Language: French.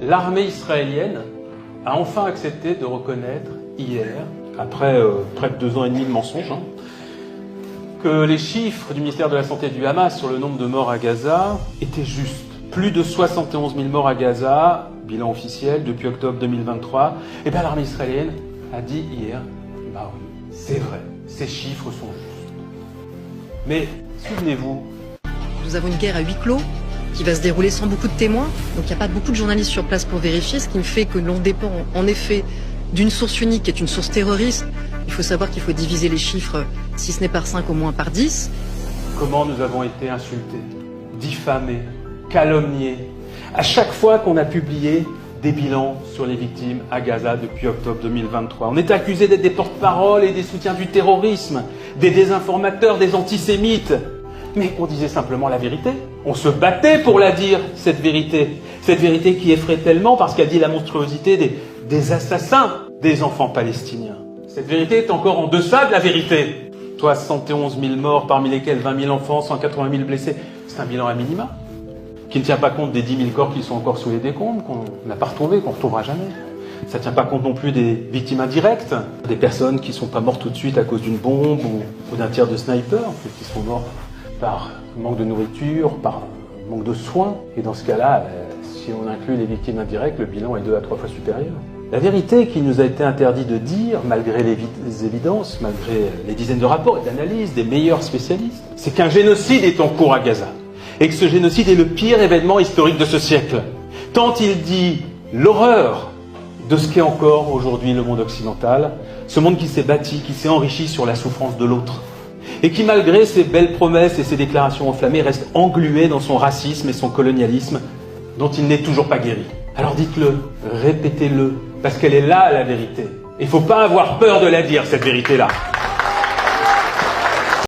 L'armée israélienne a enfin accepté de reconnaître hier, après près de 2 ans et demi de mensonges, que les chiffres du ministère de la Santé du Hamas sur le nombre de morts à Gaza étaient justes. Plus de 71 000 morts à Gaza, bilan officiel depuis octobre 2023. Et bien l'armée israélienne a dit hier, bah oui, c'est vrai, ces chiffres sont justes. Mais souvenez-vous, nous avons une guerre à huis clos qui va se dérouler sans beaucoup de témoins. Donc il n'y a pas beaucoup de journalistes sur place pour vérifier, ce qui me fait que l'on dépend en effet d'une source unique qui est une source terroriste. Il faut savoir qu'il faut diviser les chiffres, si ce n'est par 5, au moins par 10. Comment nous avons été insultés, diffamés, calomniés, à chaque fois qu'on a publié des bilans sur les victimes à Gaza depuis octobre 2023. On est accusés d'être des porte-paroles et des soutiens du terrorisme, des désinformateurs, des antisémites. Mais on disait simplement la vérité. On se battait pour la dire, cette vérité. Cette vérité qui effraie tellement parce qu'elle dit la monstruosité des assassins des enfants palestiniens. Cette vérité est encore en deçà de la vérité. 71 000 morts, parmi lesquels 20 000 enfants, 180 000 blessés. C'est un bilan à minima, qui ne tient pas compte des 10 000 corps qui sont encore sous les décombres, qu'on n'a pas retrouvés, qu'on ne retrouvera jamais. Ça ne tient pas compte non plus des victimes indirectes, des personnes qui ne sont pas mortes tout de suite à cause d'une bombe ou d'un tir de sniper, qui sont morts par manque de nourriture, par manque de soins. Et dans ce cas-là, si on inclut les victimes indirectes, le bilan est 2 à 3 fois supérieur. La vérité qui nous a été interdit de dire, malgré les évidences, malgré les dizaines de rapports et d'analyses des meilleurs spécialistes, c'est qu'un génocide est en cours à Gaza. Et que ce génocide est le pire événement historique de ce siècle. Tant il dit l'horreur de ce qu'est encore aujourd'hui le monde occidental, ce monde qui s'est bâti, qui s'est enrichi sur la souffrance de l'autre, et qui, malgré ses belles promesses et ses déclarations enflammées, reste englué dans son racisme et son colonialisme, dont il n'est toujours pas guéri. Alors dites-le, répétez-le, parce qu'elle est là, la vérité. Il ne faut pas avoir peur de la dire, cette vérité-là.